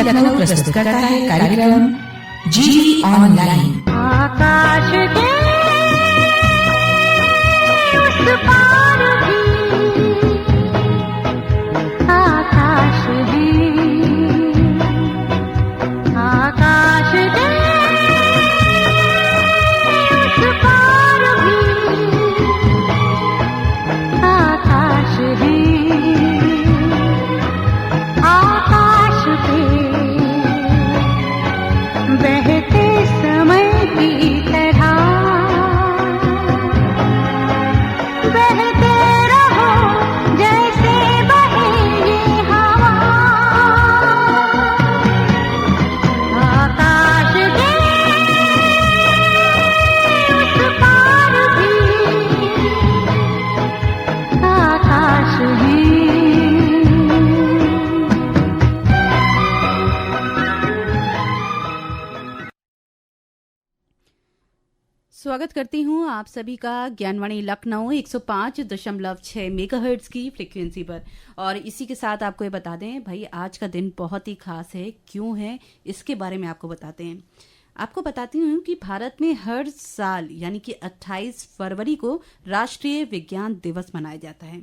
लखनऊ प्रस्तुत करता है कार्यक्रम जीवी ऑनलाइन। आकाश के उस पार भी आकाश है, आकाश के उस पार भी आकाश है, आकाश पे बहते समय की तरह बहते रहो जैसे बहे ये हवा, आकाश के उस पार भी आकाश है। स्वागत करती हूँ आप सभी का ज्ञानवाणी लखनऊ 105.6 मेगाहर्ट्ज की फ्रीक्वेंसी पर। और इसी के साथ आपको ये बता दें भाई, आज का दिन बहुत ही खास है। क्यों है इसके बारे में आपको बताते हैं। आपको बताती हूँ कि भारत में हर साल यानी कि 28 फरवरी को राष्ट्रीय विज्ञान दिवस मनाया जाता है।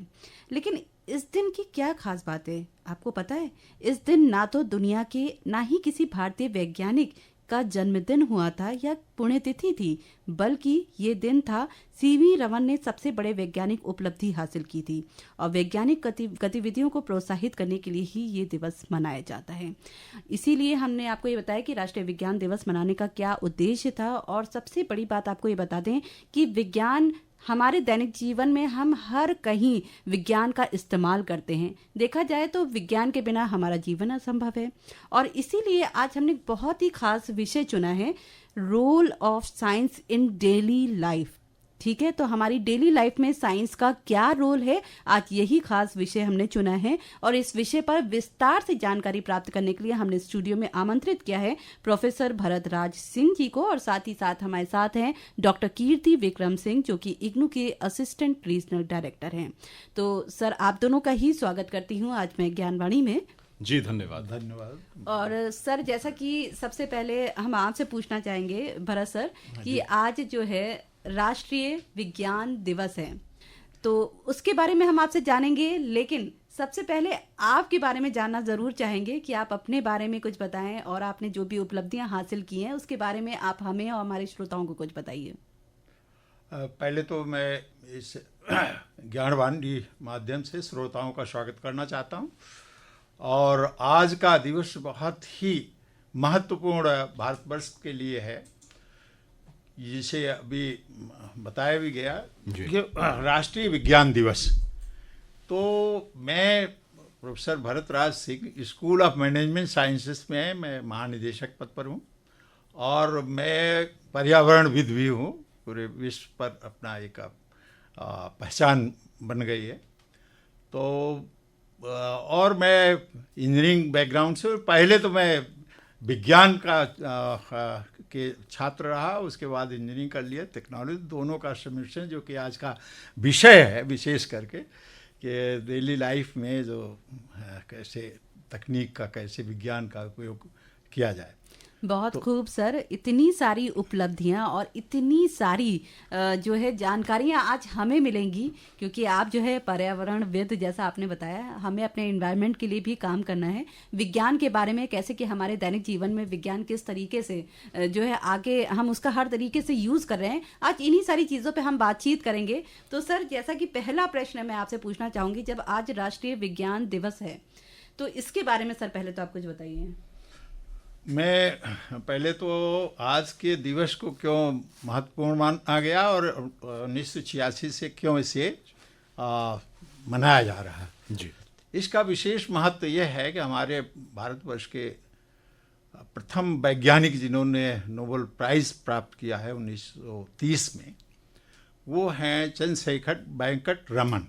लेकिन इस दिन की क्या खास बात है आपको पता है? इस दिन ना तो दुनिया के ना ही किसी भारतीय वैज्ञानिक का जन्मदिन हुआ था या पुण्यतिथि थी, बल्कि ये दिन था सीवी रमन ने सबसे बड़े वैज्ञानिक उपलब्धि हासिल की थी। और वैज्ञानिक गतिविधियों को प्रोत्साहित करने के लिए ही ये दिवस मनाया जाता है। इसीलिए हमने आपको ये बताया कि राष्ट्रीय विज्ञान दिवस मनाने का क्या उद्देश्य था। और सबसे बड़ी बात आपको ये बता दें कि विज्ञान हमारे दैनिक जीवन में हम हर कहीं विज्ञान का इस्तेमाल करते हैं। देखा जाए तो विज्ञान के बिना हमारा जीवन असंभव है। और इसीलिए आज हमने बहुत ही खास विषय चुना है, role of science in daily life. ठीक है, तो हमारी डेली लाइफ में साइंस का क्या रोल है, आज यही खास विषय हमने चुना है। और इस विषय पर विस्तार से जानकारी प्राप्त करने के लिए हमने स्टूडियो में आमंत्रित किया है प्रोफेसर भरत राज सिंह जी को। और साथ ही साथ हमारे साथ हैं डॉक्टर कीर्ति विक्रम सिंह, जो कि इग्नू के असिस्टेंट रीजनल डायरेक्टर हैं। तो सर, आप दोनों का ही स्वागत करती हूँ आज मैं ज्ञानवाणी में। जी धन्यवाद। धन्यवाद। और सर, जैसा कि सबसे पहले हम आपसे पूछना चाहेंगे भरत सर कि आज जो है राष्ट्रीय विज्ञान दिवस है, तो उसके बारे में हम आपसे जानेंगे। लेकिन सबसे पहले आपके बारे में जानना जरूर चाहेंगे कि आप अपने बारे में कुछ बताएं और आपने जो भी उपलब्धियां हासिल की हैं उसके बारे में आप हमें और हमारे श्रोताओं को कुछ बताइए। पहले तो मैं इस ज्ञानवाणी माध्यम से श्रोताओं का स्वागत करना चाहता हूं। और आज का दिवस बहुत ही महत्वपूर्ण भारतवर्ष के लिए है, जिसे अभी बताया भी गया कि राष्ट्रीय विज्ञान दिवस। तो मैं professor Bharat Raj Singh, school of management sciences में मैं महानिदेशक पद पर हूँ और मैं पर्यावरणविद भी हूँ। पूरे विश्व पर अपना एक पहचान बन गई है। तो और मैं इंजीनियरिंग बैकग्राउंड से, पहले तो मैं विज्ञान का के छात्र रहा, उसके बाद इंजीनियरिंग कर लिया, टेक्नोलॉजी, दोनों का समिश्रण जो कि आज का विषय है, विशेष करके कि डेली लाइफ में जो कैसे तकनीक का, कैसे विज्ञान का उपयोग किया जाए। बहुत खूब सर, इतनी सारी उपलब्धियां और इतनी सारी जो है जानकारियां आज हमें मिलेंगी, क्योंकि आप जो है पर्यावरणविद, जैसा आपने बताया, हमें अपने एनवायरनमेंट के लिए भी काम करना है। विज्ञान के बारे में कैसे कि हमारे दैनिक जीवन में विज्ञान किस तरीके से जो है आगे हम उसका हर तरीके से यूज़ कर रहे हैं, आज इन्हीं सारी चीज़ों पर हम बातचीत करेंगे। तो सर, जैसा कि पहला प्रश्न मैं आपसे पूछना चाहूँगी, जब आज राष्ट्रीय विज्ञान दिवस है तो इसके बारे में सर पहले तो आप कुछ बताइए। मैं पहले तो आज के दिवस को क्यों महत्वपूर्ण माना गया और 1986 से क्यों इसे मनाया जा रहा है जी, इसका विशेष महत्व यह है कि हमारे भारतवर्ष के प्रथम वैज्ञानिक जिन्होंने नोबेल प्राइज प्राप्त किया है 1930 में, वो हैं चंद्रशेखर वेंकट रमन।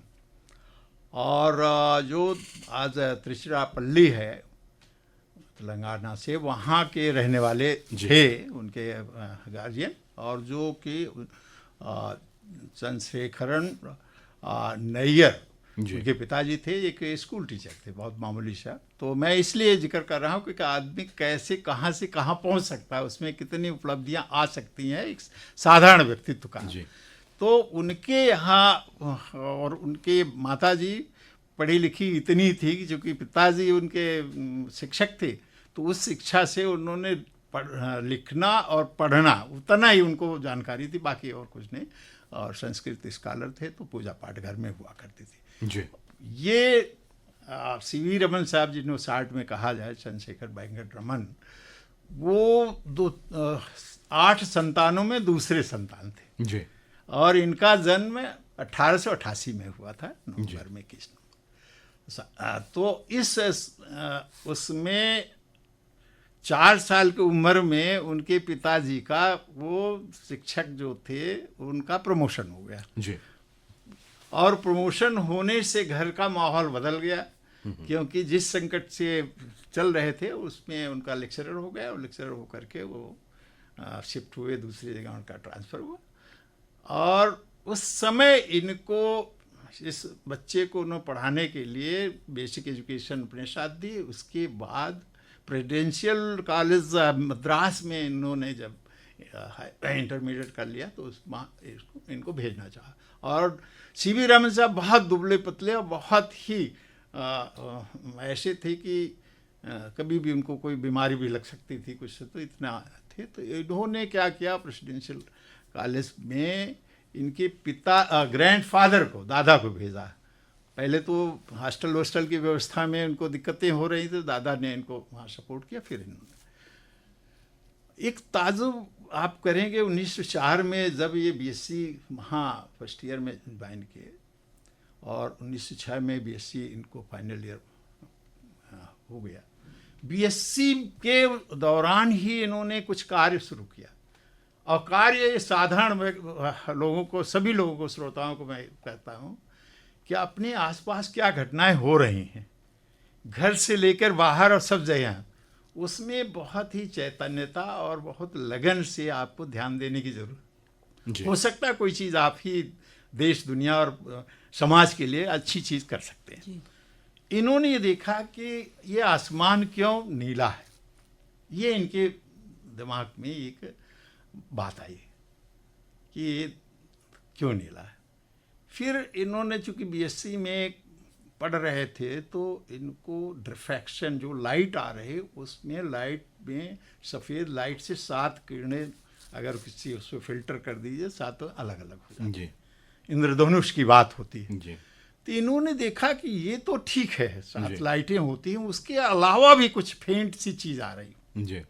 और जो आज त्रिचिरापल्ली है तेलंगाना से, वहाँ के रहने वाले थे उनके गार्जियन, और जो कि चंद्रशेखरन नैयर जी। उनके पिताजी थे एक स्कूल टीचर थे, बहुत मामूली सा। तो मैं इसलिए जिक्र कर रहा हूँ कि आदमी कैसे कहाँ से कहाँ पहुँच सकता है, उसमें कितनी उपलब्धियाँ आ सकती हैं एक साधारण व्यक्तित्व का। जी। तो उनके यहाँ और उनके माताजी पढ़ी लिखी इतनी थी कि चूँकि पिताजी उनके शिक्षक थे, तो उस शिक्षा से उन्होंने लिखना और पढ़ना उतना ही उनको जानकारी थी, बाकी और कुछ नहीं। और संस्कृत स्कॉलर थे, तो पूजा पाठ घर में हुआ करती थी। जी। ये सीवी रमन साहब जिन्होंने 60 में कहा जाए, चंद्रशेखर वेंकट रमन, वो 8 संतानों में दूसरे संतान थे। जी। और इनका जन्म 1888 में हुआ था, नवंबर में 21 नवंबर। तो इस उसमें 4 साल की उम्र में उनके पिताजी का वो शिक्षक जो थे उनका प्रमोशन हो गया। जी। और प्रमोशन होने से घर का माहौल बदल गया, क्योंकि जिस संकट से चल रहे थे उसमें उनका लेक्चरर हो गया, और लेक्चरर होकर के वो शिफ्ट हुए, दूसरी जगह उनका ट्रांसफ़र हुआ। और उस समय इनको, इस बच्चे को उन्होंने पढ़ाने के लिए बेसिक एजुकेशन अपने साथ दी। उसके बाद प्रेसिडेंशियल कॉलेज मद्रास में इन्होंने जब इंटरमीडिएट कर लिया, तो इनको भेजना चाहा। और सीवी रमन साहब बहुत दुबले पतले और बहुत ही ऐसे थे कि कभी भी उनको कोई बीमारी भी लग सकती थी कुछ, तो इतना थे। तो इन्होंने क्या किया, प्रेसिडेंशियल कॉलेज में इनके पिता ग्रैंडफादर को, दादा को भेजा। पहले तो हॉस्टल की व्यवस्था में उनको दिक्कतें हो रही थी, दादा ने इनको वहाँ सपोर्ट किया। फिर इन्होंने एक ताजुब आप करेंगे, 1904 में जब ये बीएससी वहाँ फर्स्ट ईयर में ज्वाइन किए, और 1906 में बीएससी इनको फाइनल ईयर हो गया। बीएससी के दौरान ही इन्होंने कुछ कार्य शुरू किया, और कार्य साधारण लोगों को, सभी लोगों को, श्रोताओं को मैं कहता हूँ कि अपने आसपास क्या घटनाएं हो रही हैं, घर से लेकर बाहर और सब जगह, उसमें बहुत ही चैतन्यता और बहुत लगन से आपको ध्यान देने की जरूरत। हो सकता है कोई चीज़ आप ही देश, दुनिया और समाज के लिए अच्छी चीज़ कर सकते हैं। इन्होंने ये देखा कि ये आसमान क्यों नीला है, ये इनके दिमाग में एक बात आई कि ये क्यों नीला है। फिर इन्होंने चूँकि बीएससी में पढ़ रहे थे, तो इनको डिफ्रैक्शन, जो लाइट आ रही, उसमें लाइट में सफ़ेद लाइट से 7 किरणें अगर किसी उसको फिल्टर कर दीजिए, 7 अलग अलग हो जाती है। इंद्रधनुष की बात होती है। जी। तो इन्होंने देखा कि ये तो ठीक है, 7 लाइटें होती हैं, उसके अलावा भी कुछ फेंट सी चीज़ आ रही। जी।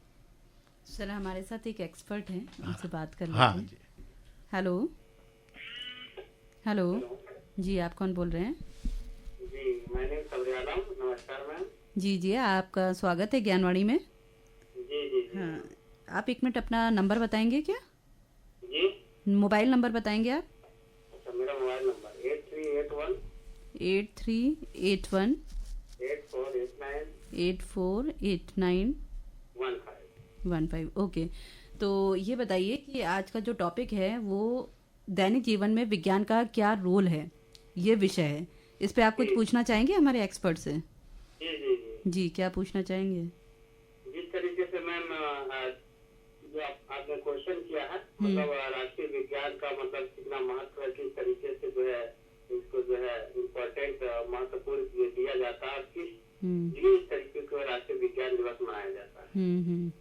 सर हमारे साथ एक एक्सपर्ट हैं, उनसे बात कर लेते हाँ हैं। जी। हेलो हेलो जी, आप कौन बोल रहे हैं? जी, मैंने कल्याणम। नमस्कार मैम। जी, आपका स्वागत है ज्ञानवाणी में। जी। हाँ, आप 1 मिनट अपना नंबर बताएंगे क्या? जी, मोबाइल नंबर बताएंगे आप? अच्छा, मेरा मोबाइल नंबर 8381 8381 8489 8489 15। ओके, तो ये बताइए कि आज का जो टॉपिक है वो दैनिक जीवन में विज्ञान का क्या रोल है, ये विषय है। इस पे आप कुछ पूछना चाहेंगे हमारे एक्सपर्ट से? जी, क्या पूछना चाहेंगे? जिस तरीके से मैम जो आपने क्वेश्चन किया है, मतलब राष्ट्रीय विज्ञान का मतलब कितना महत्व है, किस तरीके से जो है इसको जो है इम्पोर्टेंट, महत्वपूर्ण दिया जाता है, और किस तरीके से राष्ट्रीय विज्ञान दिवस मनाया जाता है।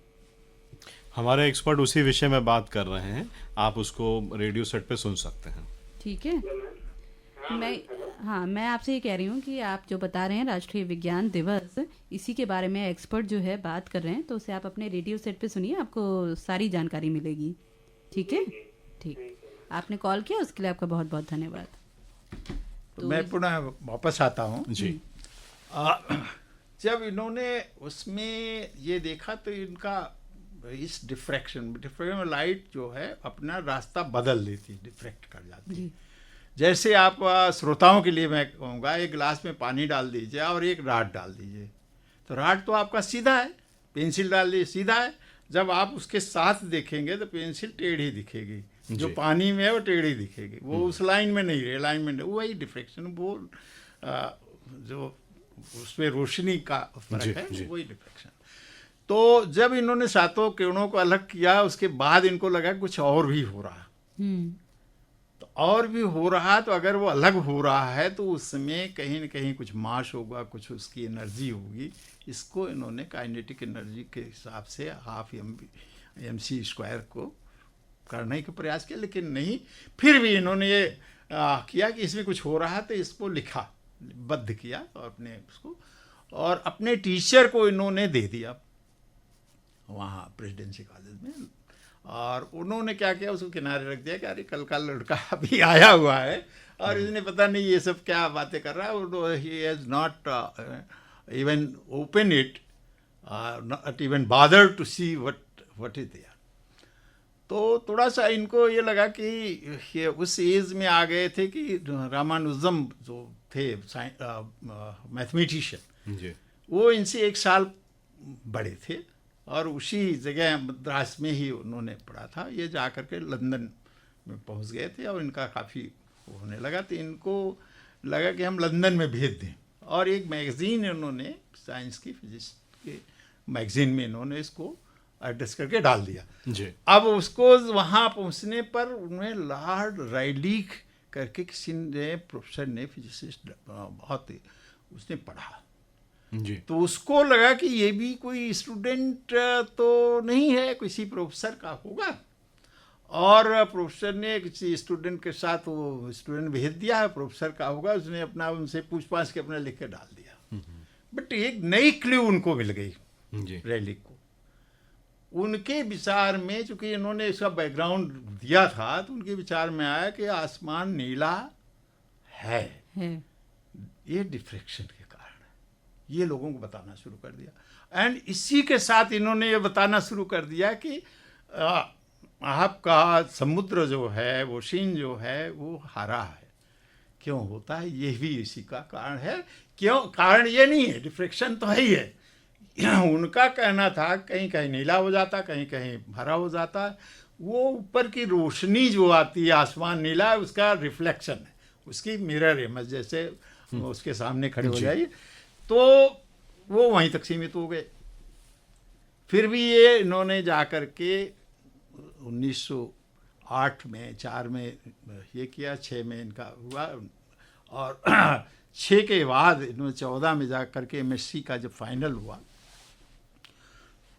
हमारे एक्सपर्ट उसी विषय में बात कर रहे हैं, आप उसको रेडियो सेट पे सुन सकते हैं। ठीक है। मैं आपसे ये कह रही हूँ कि आप जो बता रहे हैं राष्ट्रीय विज्ञान दिवस, इसी के बारे में एक्सपर्ट जो है बात कर रहे हैं, तो उसे आप अपने रेडियो सेट पे सुनिए, आपको सारी जानकारी मिलेगी। ठीक है, ठीक। आपने कॉल किया, उसके लिए आपका बहुत बहुत धन्यवाद। तो मैं पुनः वापस आता हूँ जी। जब इन्होंने उसमें ये देखा, तो इनका इस डिफ्रैक्शन में लाइट जो है अपना रास्ता बदल देती, डिफ्रैक्ट कर जाती है। जैसे आप श्रोताओं के लिए मैं कहूँगा, एक गिलास में पानी डाल दीजिए और एक राड डाल दीजिए, तो राड तो आपका सीधा है, पेंसिल डाल दीजिए सीधा है, जब आप उसके साथ देखेंगे तो पेंसिल टेढ़ी दिखेगी, जो पानी में है वो टेढ़ी दिखेगी, वो उस लाइन में नहीं रहे, लाइन में नहीं, वही डिफ्रैक्शन, वो जो उसमें रोशनी का जी, फर्क है, जी। वही डिफ्रैक्शन। तो जब इन्होंने सातों किरणों को अलग किया, उसके बाद इनको लगा कुछ और भी हो रहा, तो और भी हो रहा, तो अगर वो अलग हो रहा है तो उसमें कहीं न कहीं कुछ मास होगा, कुछ उसकी एनर्जी होगी। इसको इन्होंने काइनेटिक एनर्जी के हिसाब से हाफ MC स्क्वायर को करने का प्रयास किया, लेकिन नहीं। फिर भी इन्होंने ये किया कि इसमें कुछ हो रहा है, तो इसको लिखा, बद्ध किया और अपने उसको, और अपने टीचर को इन्होंने दे दिया वहाँ प्रेसिडेंसी कॉलेज में। और उन्होंने क्या किया, उसको किनारे रख दिया कि अरे कल का लड़का अभी आया हुआ है और इसने पता नहीं ये सब क्या बातें कर रहा है, he has not even open it, not even bother to see what is there. तो थोड़ा सा इनको ये लगा कि ये उस एज में आ गए थे कि रामानुजम जो थे मैथमेटिशियन, जी, वो इनसे 1 साल बड़े थे और उसी जगह मद्रास में ही उन्होंने पढ़ा था। ये जा कर के लंदन में पहुंच गए थे और इनका काफ़ी होने लगा, तो इनको लगा कि हम लंदन में भेज दें। और एक मैगज़ीन इन्होंने साइंस की, फिजिक्स के मैगज़ीन में इन्होंने इसको एड्रेस करके डाल दिया। जी, अब उसको वहाँ पहुँचने पर उन्हें लॉर्ड रायलीघ करके किसी ने, प्रोफेसर ने, फिजिसिस्ट, बहुत उसने पढ़ा, जी, तो उसको लगा कि ये भी कोई स्टूडेंट तो नहीं है, किसी प्रोफेसर का होगा। और प्रोफेसर ने किसी स्टूडेंट के साथ, वो स्टूडेंट भेज दिया है, प्रोफेसर का होगा, उसने अपना उनसे पूछ पाछ के अपना लिख के डाल दिया। बट एक नई क्लू उनको मिल गई जी, रैली को। उनके विचार में, चूंकि इन्होंने इसका बैकग्राउंड दिया था, तो उनके विचार में आया कि आसमान नीला है, ये डिफ्रैक्शन के कारण है। ये लोगों को बताना शुरू कर दिया। एंड इसी के साथ इन्होंने ये बताना शुरू कर दिया कि आपका समुद्र जो है, वो ओशियन जो है, वो हरा है। क्यों होता है, ये भी इसी का कारण है। क्यों, कारण ये नहीं है, डिफ्रैक्शन तो है ही है। उनका कहना था कहीं कहीं नीला हो जाता, कहीं कहीं हरा हो जाता। वो ऊपर की रोशनी जो आती है, आसमान नीला है, उसका रिफ्लेक्शन है, उसकी मिरर इमेज जैसे उसके सामने खड़े हो जाइए, तो वो वहीं तक सीमित हो गए। फिर भी ये इन्होंने जा कर के 1908 में 4 में ये किया, 6 में इनका हुआ, और 6 के बाद इन्होंने 14 में जा कर के MSc का जब फाइनल हुआ,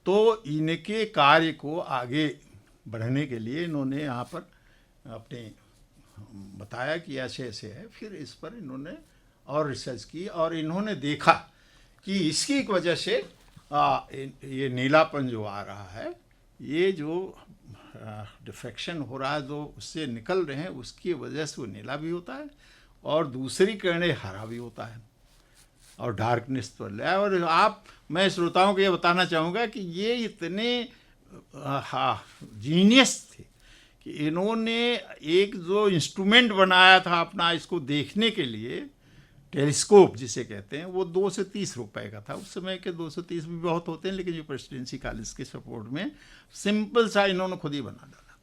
तो इनके कार्य को आगे बढ़ने के लिए इन्होंने यहाँ पर अपने बताया कि ऐसे ऐसे है। फिर इस पर इन्होंने और रिसर्च की और इन्होंने देखा कि इसकी वजह से ये नीलापन जो आ रहा है, ये जो डिफ्रैक्शन हो रहा है, जो उससे निकल रहे हैं, उसकी वजह से वो नीला भी होता है और दूसरी किरणें हरा भी होता है और डार्कनेस तो है। और मैं श्रोताओं को ये बताना चाहूँगा कि ये इतने जीनियस थे कि इन्होंने एक जो इंस्ट्रूमेंट बनाया था अपना इसको देखने के लिए, टेलीस्कोप जिसे कहते हैं, वो 2 से 30 रुपए का था। उस समय के 230 भी बहुत होते हैं, लेकिन जो प्रेसिडेंसी कॉलेज के सपोर्ट में सिंपल सा इन्होंने खुद ही बना डाला।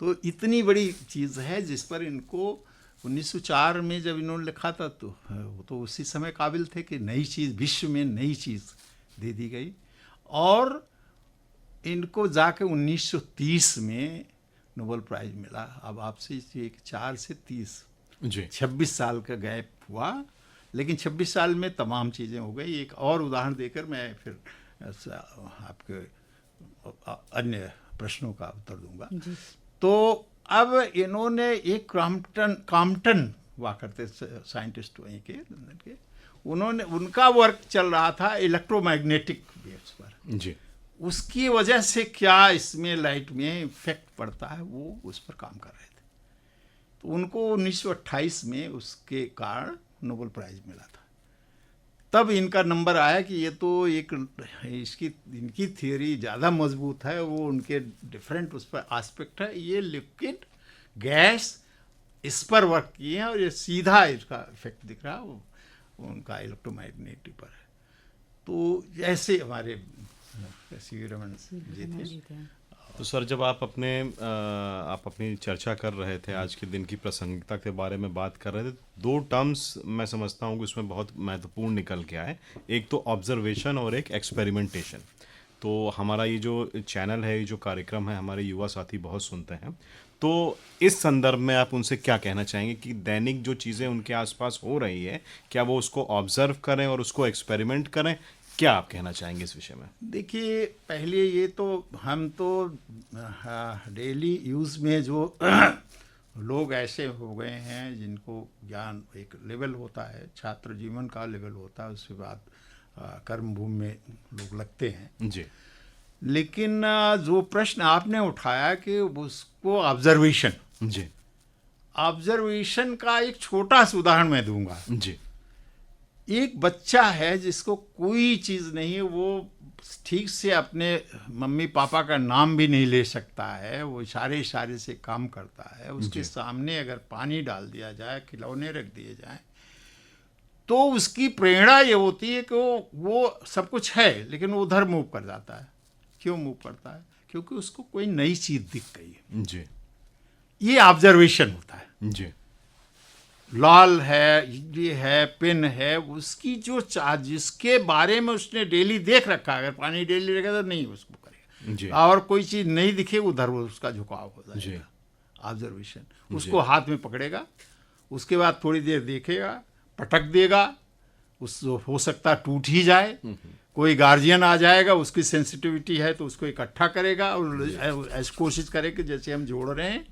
तो इतनी बड़ी चीज़ है जिस पर इनको 1904 में जब इन्होंने लिखा था, तो वो तो उसी समय काबिल थे कि नई चीज़, विश्व में नई चीज़ दे दी गई। और इनको जाके 1930 में नोबेल प्राइज़ मिला। अब आपसे एक 4 से 30 जी, 26 साल का गैप हुआ, लेकिन 26 साल में तमाम चीज़ें हो गई। एक और उदाहरण देकर मैं फिर आपके अन्य प्रश्नों का उत्तर दूंगा। तो अब इन्होंने एक क्रॉम्पटन हुआ करते साइंटिस्ट वहीं के, लंदन के, उन्होंने, उनका वर्क चल रहा था इलेक्ट्रोमैग्नेटिक वेव्स पर। जी, उसकी वजह से क्या इसमें लाइट में इफेक्ट पड़ता है, वो उस पर काम कर रहे थे। तो उनको 1928 में उसके कारण नोबेल प्राइज़ मिला था। तब इनका नंबर आया कि ये तो एक इनकी थियोरी ज़्यादा मजबूत है, वो उनके डिफरेंट उस पर एस्पेक्ट है, ये लिक्विड गैस इस पर वर्क किए हैं और ये सीधा इसका इफेक्ट दिख रहा है, वो उनका इलेक्ट्रोमैग्नेटिक पर है। तो जैसे हमारे सी रमन जी थे, तो सर जब आप अपनी चर्चा कर रहे थे, आज के दिन की प्रासंगिकता के बारे में बात कर रहे थे, दो टर्म्स मैं समझता हूँ कि उसमें बहुत महत्वपूर्ण निकल के आए। एक तो ऑब्जर्वेशन और एक एक्सपेरिमेंटेशन। तो हमारा ये जो चैनल है, ये जो कार्यक्रम है, हमारे युवा साथी बहुत सुनते हैं। तो इस संदर्भ में आप उनसे क्या कहना चाहेंगे कि दैनिक जो चीज़ें उनके आसपास हो रही है, क्या वो उसको ऑब्जर्व करें और उसको एक्सपेरिमेंट करें? क्या आप कहना चाहेंगे इस विषय में? देखिए, पहले ये तो हम तो डेली यूज़ में जो लोग ऐसे हो गए हैं जिनको ज्ञान एक लेवल होता है, छात्र जीवन का लेवल होता है, उसके बाद कर्म भूमि में लोग लगते हैं जी। लेकिन जो प्रश्न आपने उठाया कि उसको ऑब्जर्वेशन जी। ऑब्जर्वेशन का एक छोटा सा उदाहरण मैं दूंगा। जी। एक बच्चा है जिसको कोई चीज़ नहीं है, वो ठीक से अपने मम्मी पापा का नाम भी नहीं ले सकता है, वो इशारे इशारे से काम करता है। उसके सामने अगर पानी डाल दिया जाए, खिलौने रख दिए जाए, तो उसकी प्रेरणा ये होती है कि वो सब कुछ है लेकिन वो उधर मूव कर जाता है। क्यों मूव करता है? क्योंकि उसको कोई नई चीज़ दिख गई है। जी। ये ऑब्जर्वेशन होता है। जी। लाल है, ये है, पेन है, उसकी जो जिसके बारे में उसने डेली देख रखा है, अगर पानी डेली रखेगा तो नहीं उसको करेगा। जी। और कोई चीज़ नहीं दिखे, उधर वो उसका झुकाव हो जी। जाएगा। ऑब्जर्वेशन। उसको हाथ में पकड़ेगा, उसके बाद थोड़ी देर देखेगा, पटक देगा, उस हो सकता टूट ही जाए। कोई गार्जियन आ जाएगा, उसकी सेंसिटिविटी है तो उसको इकट्ठा करेगा और ऐसी कोशिश करेगा जैसे हम जोड़ रहे हैं।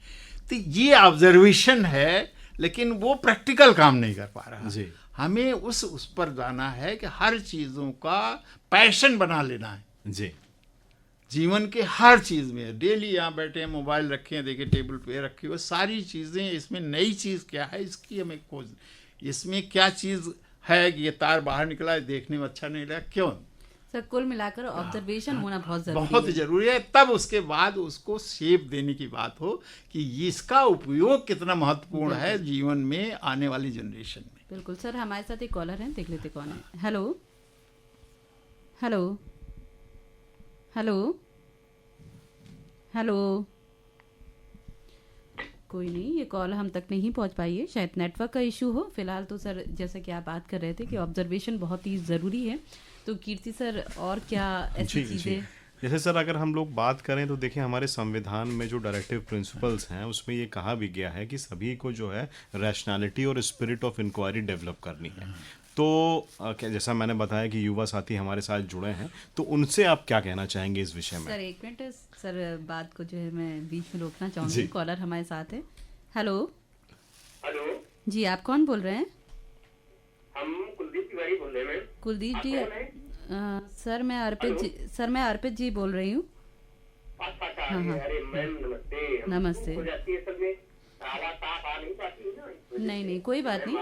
तो ये ऑब्जर्वेशन है, लेकिन वो प्रैक्टिकल काम नहीं कर पा रहा। जी। हमें उस पर जाना है कि हर चीज़ों का पैशन बना लेना है। जी। जीवन के हर चीज़ में डेली यहाँ बैठे हैं, मोबाइल रखे हैं, देखिए टेबल पे रखी हुई सारी चीज़ें, इसमें नई चीज़ क्या है इसकी हमें खोज, इसमें क्या चीज़ है कि ये तार बाहर निकला है, देखने में अच्छा नहीं लगा, क्यों? सर कुल मिलाकर ऑब्जर्वेशन होना बहुत जरूरी बहुत है। जरूरी है। तब उसके बाद उसको शेप देने की बात हो कि इसका उपयोग कितना महत्वपूर्ण है जीवन में आने वाली जनरेशन में। बिल्कुल सर, हमारे साथ एक कॉलर है, देख लेते कौन है। Hello hello hello hello. कोई नहीं, ये कॉल हम तक नहीं पहुंच पाई है, शायद नेटवर्क का इशू हो। फिलहाल तो सर जैसा कि आप बात कर रहे थे कि ऑब्जर्वेशन बहुत ही ज़रूरी है, तो कीर्ति सर और क्या ऐसी चीज़ें? जैसे सर अगर हम लोग बात करें तो देखिए, हमारे संविधान में जो डायरेक्टिव प्रिंसिपल्स हैं उसमें ये कहा भी गया है कि सभी को जो है रैशनैलिटी और स्पिरिट ऑफ इंक्वायरी डेवलप करनी है। तो जैसा मैंने बताया कि युवा साथी हमारे साथ जुड़े हैं, तो उनसे आप क्या कहना चाहेंगे इस विषय में? सर एक मिनट सर, बात को जो है मैं बीच में रोकना चाहूँगी। कॉलर हमारे साथ है। हेलो हेलो जी, आप कौन बोल रहे हैं? हम कुलदीप तिवारी बोल रहे हैं। कुलदीप आप जी? कौन हैं? सर मैं अर्पित जी बोल रही हूँ। अच्छा, हाँ, हाँ। अरे मैम नमस्ते। नमस्ते। हो जाती है सब में आवाज साफ आ नहीं पाती है ना। नहीं नहीं कोई बात नहीं,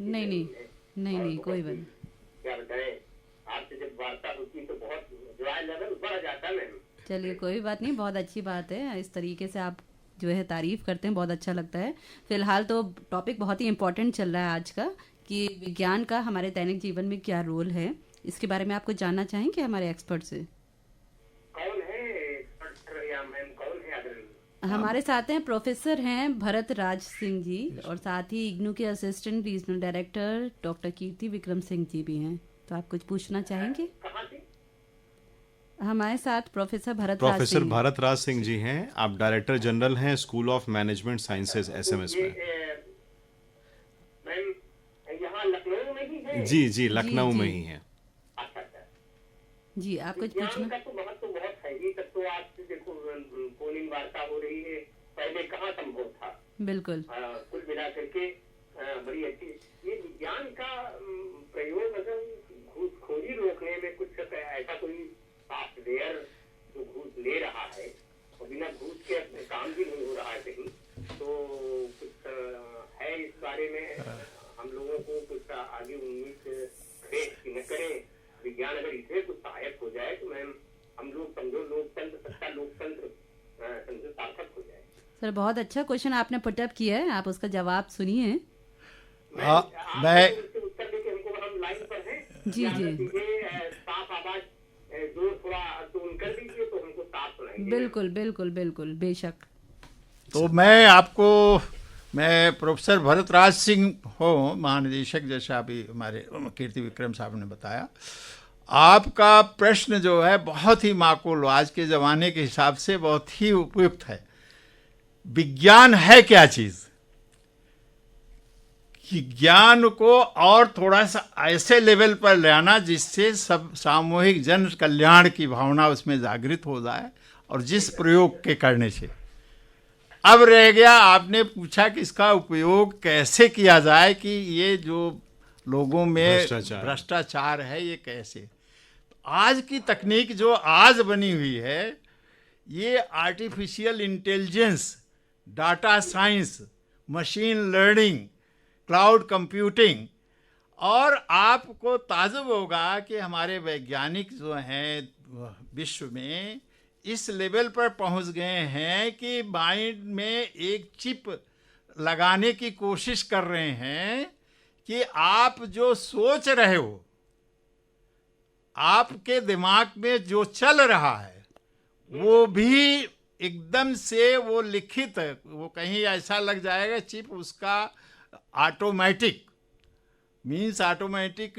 नहीं नहीं नहीं नहीं कोई बात नहीं। क्या बताएं, आपसे जब वार्ता होती है तो बहुत जॉय लेवल बढ़ जाता है मैम। चलिए कोई बात नहीं, बहुत अच्छी बात है, इस तरीके से आप जो है तारीफ करते हैं, बहुत अच्छा लगता है। फिलहाल तो टॉपिक बहुत ही इम्पोर्टेंट चल रहा है आज का, कि विज्ञान का हमारे दैनिक जीवन में क्या रोल है, इसके बारे में आपको जानना चाहेंगे हमारे एक्सपर्ट से। कौन है एक्सपर्ट या मैम, कौन है अगर? हमारे साथ हैं प्रोफेसर हैं भरत राज सिंह जी, और साथ ही इग्नू के असिस्टेंट रीजनल डायरेक्टर डॉक्टर कीर्ति विक्रम सिंह जी भी हैं। तो आप कुछ पूछना चाहेंगे? कहाँ से? हमारे साथ प्रोफेसर प्रोफेसर भरत राज सिंह जी हैं। आप डायरेक्टर जनरल हैं school of management sciences SMS में। मैम यहाँ लखनऊ में ही है? जी जी, लखनऊ जी। में ही है। अच्छा अच्छा। जी, आप कुछ विज्ञान पूछना? का तो महत्व बहुत है ही। तब तो आपसे देखो फोन इन वार्ता हो रही है, पहले कहाँ संभव था। बिल्कुल कुल मिला करके बड़ी अच्छी ये विज्ञान का प्रयोग अगर घूसखोरी रोकने में कुछ ऐसा कोई सॉफ्टवेयर जो घूस ले रहा है और बिना घूस के अपने काम भी नहीं हो रहा है कहीं, तो कुछ है इस बारे में हम लोगों को कुछ आगे उम्मीद करें कि न करें। विज्ञान अगर इसमें कुछ सहायक हो जाए तो मैम हम लोग समझो लोकतंत्र, सच्चा लोकतंत्र समझो सार्थक हो जाए। सर, बहुत अच्छा क्वेश्चन आपने पुटअप किया है, आप उसका जवाब सुनिए। मैं उत्तर देके हमको, हम लाइन पर हैं। जी जी साफ आवाज जोर थोड़ा टोन कर दीजिए तो हमको साफ सुनाई बिल्कुल बिल्कुल बिल्कुल बेशक। तो मैं प्रोफेसर भरतराज सिंह हूँ, महानिदेशक, जैसा अभी हमारे कीर्ति विक्रम साहब ने बताया। आपका प्रश्न जो है बहुत ही माकूल, आज के ज़माने के हिसाब से बहुत ही उपयुक्त है। विज्ञान है क्या चीज़? कि ज्ञान को और थोड़ा सा ऐसे लेवल पर ले आना जिससे सब सामूहिक जन कल्याण की भावना उसमें जागृत हो जाए, और जिस प्रयोग के करने से अब रह गया, आपने पूछा कि इसका उपयोग कैसे किया जाए, कि ये जो लोगों में भ्रष्टाचार है ये कैसे। आज की तकनीक जो आज बनी हुई है, ये artificial intelligence, data science, machine learning, cloud computing, और आपको ताज्जुब होगा कि हमारे वैज्ञानिक जो हैं विश्व में इस लेवल पर पहुंच गए हैं कि माइंड में एक चिप लगाने की कोशिश कर रहे हैं कि आप जो सोच रहे हो, आपके दिमाग में जो चल रहा है, वो भी एकदम से वो लिखित, वो कहीं ऐसा लग जाएगा चिप उसका automatic means automatic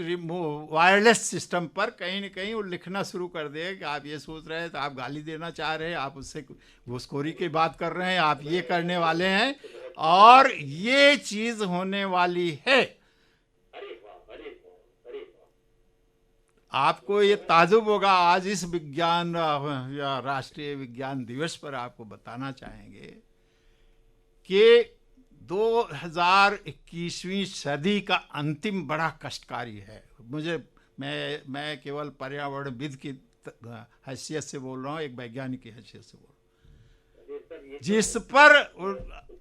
wireless system पर कहीं न कहीं वो लिखना शुरू कर देगा कि आप ये सोच रहे हैं, तो आप गाली देना चाह रहे हैं, आप उससे घूसखोरी की बात कर रहे हैं, आप ये करने वाले हैं, और ये चीज़ होने वाली है। आपको ये ताजुब होगा। आज इस विज्ञान या राष्ट्रीय विज्ञान दिवस पर आपको बताना चाहेंगे कि 2021वीं सदी का अंतिम बड़ा कष्टकारी है। मैं केवल पर्यावरणविद की हैसियत से बोल रहा हूँ, एक वैज्ञानिक की हैसियत से बोल रहा हूँ, जिस पर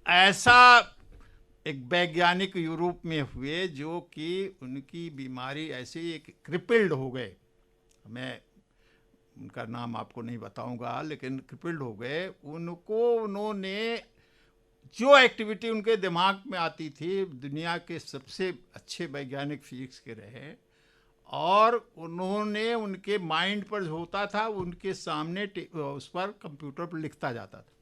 ऐसा एक वैज्ञानिक यूरोप में हुए जो कि उनकी बीमारी ऐसे एक क्रिपल्ड हो गए। मैं उनका नाम आपको नहीं बताऊंगा, लेकिन क्रिपल्ड हो गए। उन्होंने जो एक्टिविटी उनके दिमाग में आती थी, दुनिया के सबसे अच्छे वैज्ञानिक फिजिक्स के रहे, और उन्होंने उनके माइंड पर होता था, उनके सामने उस पर कंप्यूटर पर लिखता जाता था।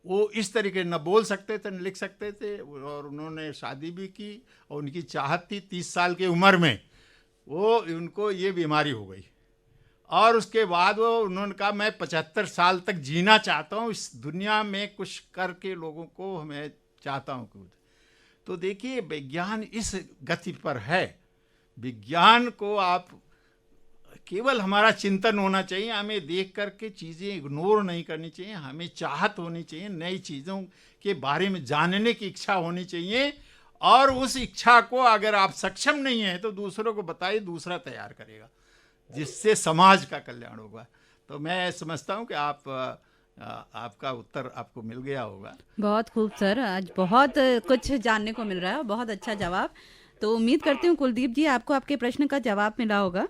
वो इस तरीके न बोल सकते थे न लिख सकते थे, और उन्होंने शादी भी की, और उनकी चाहत थी 30 साल की उम्र में उनको ये बीमारी हो गई, और उसके बाद उन्होंने कहा मैं 75 साल तक जीना चाहता हूँ, इस दुनिया में कुछ करके लोगों को मैं चाहता हूँ कुछ। तो देखिए विज्ञान इस गति पर है। विज्ञान को आप केवल हमारा चिंतन होना चाहिए, हमें देख करके चीज़ें इग्नोर नहीं करनी चाहिए, हमें चाहत होनी चाहिए, नई चीज़ों के बारे में जानने की इच्छा होनी चाहिए, और उस इच्छा को अगर आप सक्षम नहीं हैं तो दूसरों को बताइए, दूसरा तैयार करेगा, जिससे समाज का कल्याण होगा। तो मैं समझता हूँ कि आपका उत्तर आपको मिल गया होगा। बहुत खूब सर, आज बहुत कुछ जानने को मिल रहा है, बहुत अच्छा जवाब। तो उम्मीद करती हूँ कुलदीप जी आपको आपके प्रश्न का जवाब मिला होगा।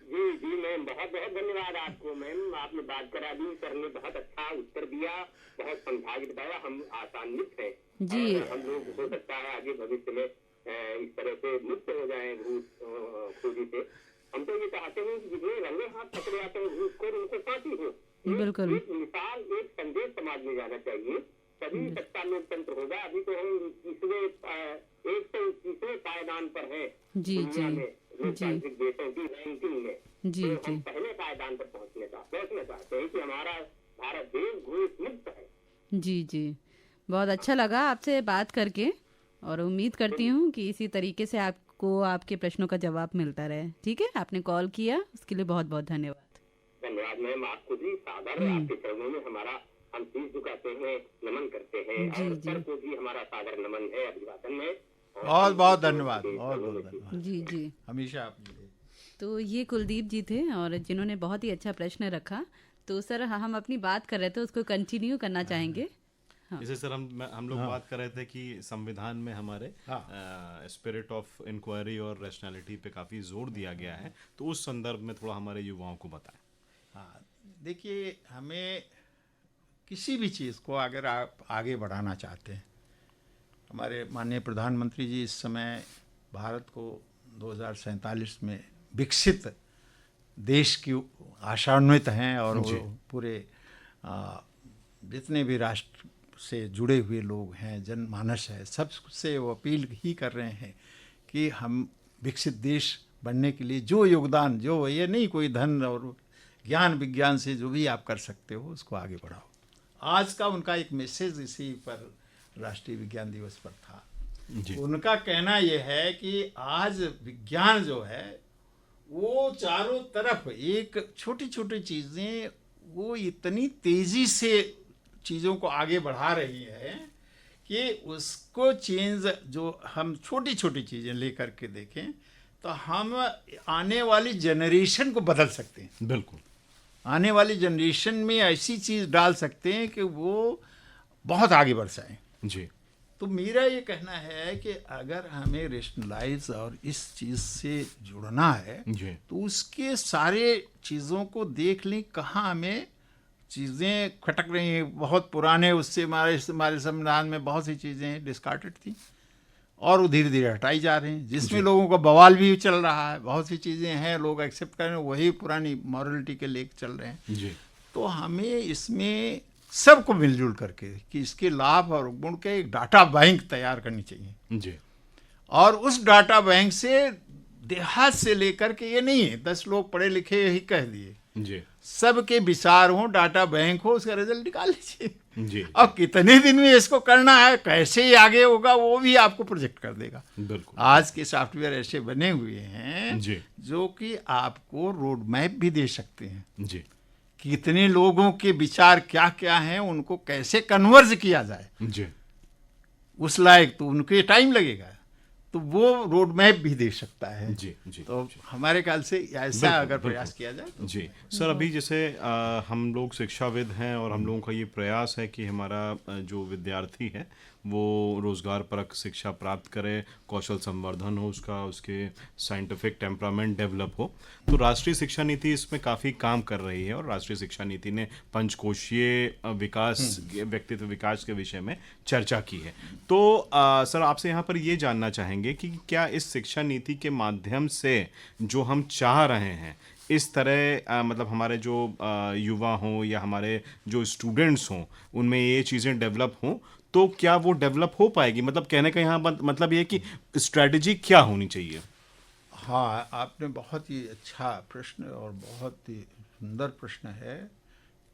जी जी मैम, बहुत बहुत धन्यवाद आपको मैम, आपने बात करा दी, सर ने बहुत अच्छा उत्तर दिया, बहुत समझा के बताया, हम आसान्वित हैं जी। हम लोग हो सकता है आगे भविष्य में इस तरह से मुक्त हो जाए घूसखोरी से। हम तो ये चाहते हैं कि जितने रंगे हाथ पकड़े आते हैं घूसखोर, उनको फांसी हो। बिल्कुल। एक मिसाल, एक संदेश समाज में जाना चाहिए, तभी सच्चा लोकतंत्र होगा। अभी तो हम 121वें पायदान पर हैं जी दुनिया जी में, लोकतांत्रिक देशों की रैंकिंग में। जी तो हम जी पहले पायदान पर पहुंचना चाहते हैं कि हमारा भारत देश घूस मुक्त है। जी जी, बहुत अच्छा लगा आपसे बात करके, और उम्मीद करती हूँ कि इसी तरीके से आपको आपके प्रश्नों का जवाब मिलता रहे। ठीक है, आपने कॉल किया उसके लिए बहुत बहुत धन्यवाद। धन्यवाद मैम, आपको भी सादर, आपके चरणों में हमारा हम शीश झुकाते हैं, नमन करते हैं, जी, और जी। सर को भी हमारा सादर नमन है अभिवादन में। बहुत बहुत धन्यवाद, बहुत बहुत धन्यवाद। जी जी। हमेशा आपके तो ये कुलदीप जी थे, और जिन्होंने बहुत ही अच्छा प्रश्न रखा। तो सर हम अपनी बात कर रहे थे, उसको कंटिन्यू करना चाहेंगे। जैसे सर हम लोग बात कर रहे थे कि संविधान में हमारे स्पिरिट ऑफ इंक्वायरी और रैशनैलिटी पे काफ़ी जोर दिया गया है, तो उस संदर्भ में थोड़ा हमारे युवाओं को बताएं। हाँ, देखिए हमें किसी भी चीज़ को अगर आप आगे बढ़ाना चाहते हैं, हमारे माननीय प्रधानमंत्री जी इस समय भारत को 2047 में विकसित देश की आशान्वित हैं और जी। वो पूरे जितने भी राष्ट्र से जुड़े हुए लोग हैं, जनमानस है, सबसे वो अपील ही कर रहे हैं कि हम विकसित देश बनने के लिए जो योगदान, जो ये नहीं कोई धन और ज्ञान विज्ञान से जो भी आप कर सकते हो उसको आगे बढ़ाओ। आज का उनका एक मैसेज इसी पर राष्ट्रीय विज्ञान दिवस पर था। जी। उनका कहना यह है कि आज विज्ञान जो है वो चारों तरफ एक छोटी छोटी चीज़ें वो इतनी तेज़ी से चीज़ों को आगे बढ़ा रही है कि उसको चेंज, जो हम छोटी छोटी चीज़ें लेकर के देखें तो हम आने वाली जनरेशन को बदल सकते हैं। बिल्कुल। आने वाली जनरेशन में ऐसी चीज़ डाल सकते हैं कि वो बहुत आगे बढ़ जाए। जी। तो मेरा ये कहना है कि अगर हमें रेशनलाइज और इस चीज़ से जुड़ना है जी। तो उसके सारे चीज़ों को देख लें, कहाँ हमें चीज़ें खटक रही हैं। बहुत पुराने उससे हमारे संविधान में बहुत सी चीज़ें डिस्कार्टेड थी और वो धीरे धीरे हटाई जा रही हैं, जिसमें लोगों का बवाल भी चल रहा है। बहुत सी चीज़ें हैं लोग एक्सेप्ट कर रहे हैं, वही पुरानी मॉरलिटी के लेके चल रहे हैं। जी। तो हमें इसमें सबको मिलजुल करके कि इसके लाभ और गुण के एक डाटा बैंक तैयार करनी चाहिए। जी। और उस डाटा बैंक से देहात से लेकर के, ये नहीं है 10 लोग पढ़े लिखे यही कह दिए, जी। सबके विचार हो, डाटा बैंक हो, उसका रिजल्ट निकाल लीजिए। जी। और कितने दिन में इसको करना है, कैसे ही आगे होगा, वो भी आपको प्रोजेक्ट कर देगा। बिल्कुल। आज के सॉफ्टवेयर ऐसे बने हुए हैं जी। जो कि आपको रोड मैप भी दे सकते हैं। जी। कितने लोगों के विचार क्या क्या हैं, उनको कैसे कन्वर्ज किया जाए जी। उस लायक, तो उनके टाइम लगेगा, तो वो रोड मैप भी दे सकता है। जी। जी। तो हमारे ख्याल से ऐसा बिल्कुल, अगर बिल्कुल। प्रयास किया जाए तो जी सर, अभी जैसे हम लोग शिक्षाविद हैं और हम लोगों का ये प्रयास है कि हमारा जो विद्यार्थी है वो रोज़गार परक शिक्षा प्राप्त करे, कौशल संवर्धन हो उसका, उसके साइंटिफिक टेम्परामेंट डेवलप हो। तो राष्ट्रीय शिक्षा नीति इसमें काफ़ी काम कर रही है और राष्ट्रीय शिक्षा नीति ने पंचकोशीय विकास, व्यक्तित्व विकास के विषय में चर्चा की है। तो सर आपसे यहाँ पर ये जानना चाहेंगे कि क्या इस शिक्षा नीति के माध्यम से जो हम चाह रहे हैं इस तरह मतलब हमारे जो युवा हों या हमारे जो स्टूडेंट्स हों उनमें ये चीज़ें डेवलप हों, तो क्या वो डेवलप हो पाएगी? मतलब कहने का यहाँ मतलब ये है कि स्ट्रेटजी क्या होनी चाहिए? हाँ, आपने बहुत ही अच्छा प्रश्न और बहुत ही सुंदर प्रश्न है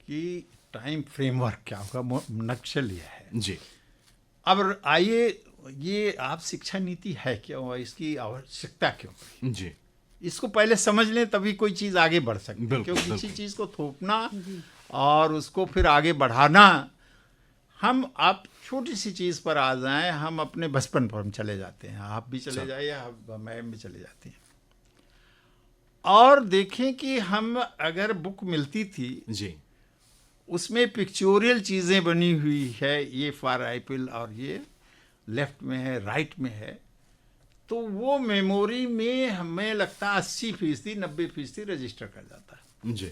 कि टाइम फ्रेमवर्क क्या होगा, नक्शल ये है। जी। अब आइए, ये आप शिक्षा नीति है क्यों, इसकी आवश्यकता क्यों, जी। इसको पहले समझ लें, तभी कोई चीज़ आगे बढ़ सकती है। बिल्कुल, क्योंकि किसी बिल्कुल। चीज़ को थोपना और उसको फिर आगे बढ़ाना, हम आप छोटी सी चीज़ पर आ जाएं, हम अपने बचपन पर हम चले जाते हैं, आप भी चले जाइए, आप मैं भी चले जाते हैं, और देखें कि हम अगर बुक मिलती थी जी। उसमें पिक्चोरियल चीज़ें बनी हुई है, ये फॉर एप्पल और ये लेफ्ट में है, राइट में है, तो वो मेमोरी में हमें लगता है 80% 90% रजिस्टर कर जाता है। जी।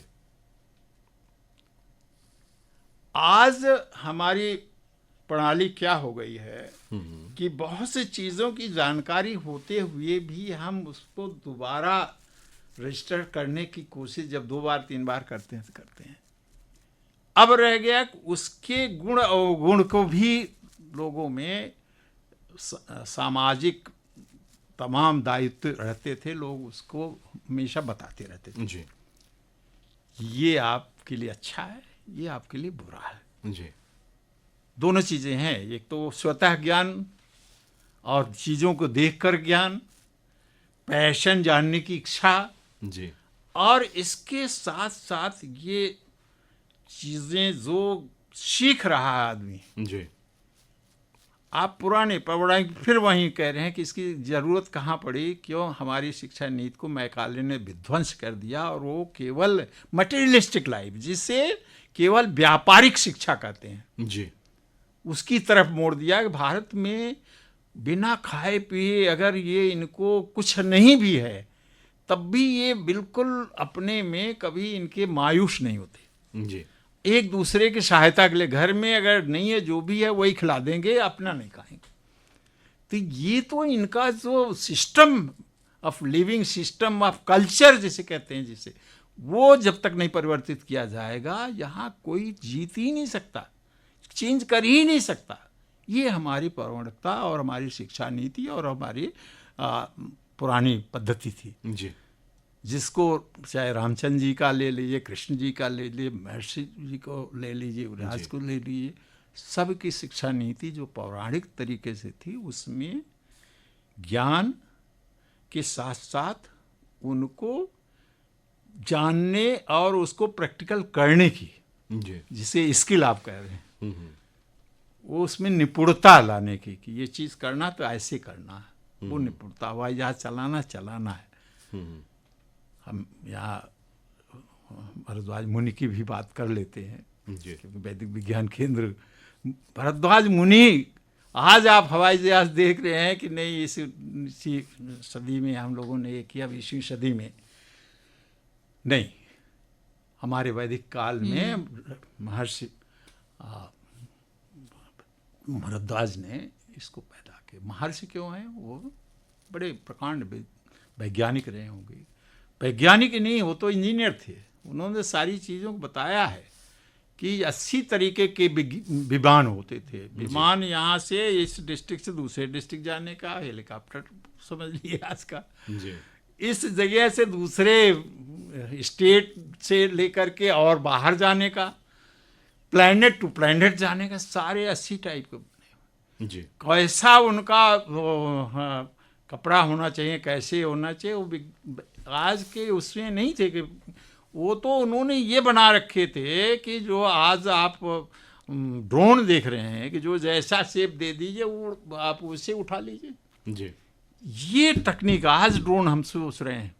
आज हमारी प्रणाली क्या हो गई है कि बहुत सी चीज़ों की जानकारी होते हुए भी हम उसको दोबारा रजिस्टर करने की कोशिश जब 2 बार 3 बार करते हैं। अब रह गया उसके गुण अवगुण को भी लोगों में सामाजिक तमाम दायित्व रहते थे, लोग उसको हमेशा बताते रहते थे। जी। ये आपके लिए अच्छा है, ये आपके लिए बुरा है। जी। दोनों चीज़ें हैं, एक तो स्वतः ज्ञान और चीज़ों को देखकर ज्ञान, पैशन जानने की इच्छा, जी। और इसके साथ साथ ये चीज़ें जो सीख रहा है आदमी। जी। आप पुराने पढ़ाई फिर वहीं कह रहे हैं कि इसकी ज़रूरत कहाँ पड़ी, क्यों हमारी शिक्षा नीति को मैकाले ने विध्वंस कर दिया और वो केवल मटेरियलिस्टिक लाइफ, जिसे केवल व्यापारिक शिक्षा कहते हैं, जी। उसकी तरफ मोड़ दिया कि भारत में बिना खाए पिए अगर ये इनको कुछ नहीं भी है तब भी ये बिल्कुल अपने में कभी इनके मायूस नहीं होते। जी। एक दूसरे की सहायता के लिए, घर में अगर नहीं है जो भी है वही खिला देंगे, अपना नहीं खाएंगे। तो ये तो इनका जो system of living, system of culture जिसे कहते हैं, जिसे वो जब तक नहीं परिवर्तित किया जाएगा, यहाँ कोई जीत ही नहीं सकता, चेंज कर ही नहीं सकता। ये हमारी प्रवणता और हमारी शिक्षा नीति और हमारी पुरानी पद्धति थी, जी जिसको चाहे रामचंद्र जी का ले लीजिए, कृष्ण जी का ले लीजिए, महर्षि जी को ले लीजिए, व्यास को ले लीजिए, सबकी शिक्षा नीति जो पौराणिक तरीके से थी, उसमें ज्ञान के साथ साथ उनको जानने और उसको प्रैक्टिकल करने की, जी जिसे स्किल आप कह रहे हैं, वो उसमें निपुणता लाने की कि ये चीज़ करना तो ऐसे करना है, वो निपुणता। हवाई जहाज चलाना है। हम यहाँ भरद्वाज मुनि की भी बात कर लेते हैं, जी क्योंकि वैदिक विज्ञान केंद्र भरद्वाज मुनि, आज आप हवाई जहाज देख रहे हैं कि नहीं, इसी सदी में हम लोगों ने ये किया, 20वीं सदी में नहीं, हमारे वैदिक काल में महर्षि भरद्वाज ने इसको पैदा किया। महर्षि क्यों हैं? वो बड़े प्रकांड वैज्ञानिक रहे होंगे। वैज्ञानिक नहीं, वो तो इंजीनियर थे। उन्होंने सारी चीज़ों को बताया है कि 80 तरीके के विमान होते थे। विमान यहाँ से इस डिस्ट्रिक्ट से दूसरे डिस्ट्रिक्ट जाने का, हेलीकॉप्टर समझ लिए आज का, जी इस जगह से दूसरे स्टेट से लेकर के और बाहर जाने का, प्लैनेट टू प्लैनेट जाने का, सारे 80 टाइप के बने। जी कैसा उनका कपड़ा होना चाहिए, कैसे होना चाहिए, वो आज के उसमें नहीं थे कि वो तो उन्होंने ये बना रखे थे कि जो आज आप ड्रोन देख रहे हैं कि जो जैसा शेप दे दीजिए वो आप उसे उठा लीजिए। जी ये तकनीक आज ड्रोन हम सोच रहे हैं,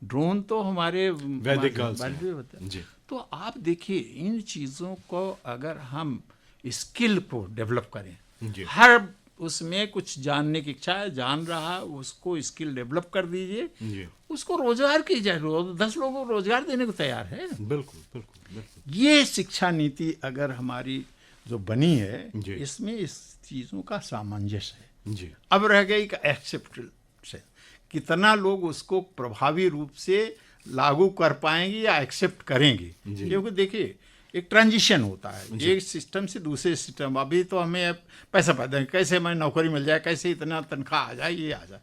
ड्रोन तो हमारे वैदिक काल से। होता है। जी तो आप देखिए, इन चीज़ों को अगर हम स्किल को डेवलप करें, जी हर उसमें कुछ जानने की इच्छा है, जान रहा है, उसको स्किल डेवलप कर दीजिए, जी उसको रोजगार की जाए, 10 लोगों को रोजगार देने को तैयार है। बिल्कुल बिल्कुल बिल्कुल। ये शिक्षा नीति अगर हमारी जो बनी है, जी। इसमें इस चीज़ों का सामंजस्य है। जी अब रह गई एक्सेप्टेंस, कितना लोग उसको प्रभावी रूप से लागू कर पाएंगे या एक्सेप्ट करेंगे। जी। क्योंकि देखिए, एक ट्रांजिशन होता है एक सिस्टम से दूसरे सिस्टम। अभी तो हमें पैसा पैदा, कैसे हमें नौकरी मिल जाए, कैसे इतना तनख्वाह आ जाए, ये आ जाए।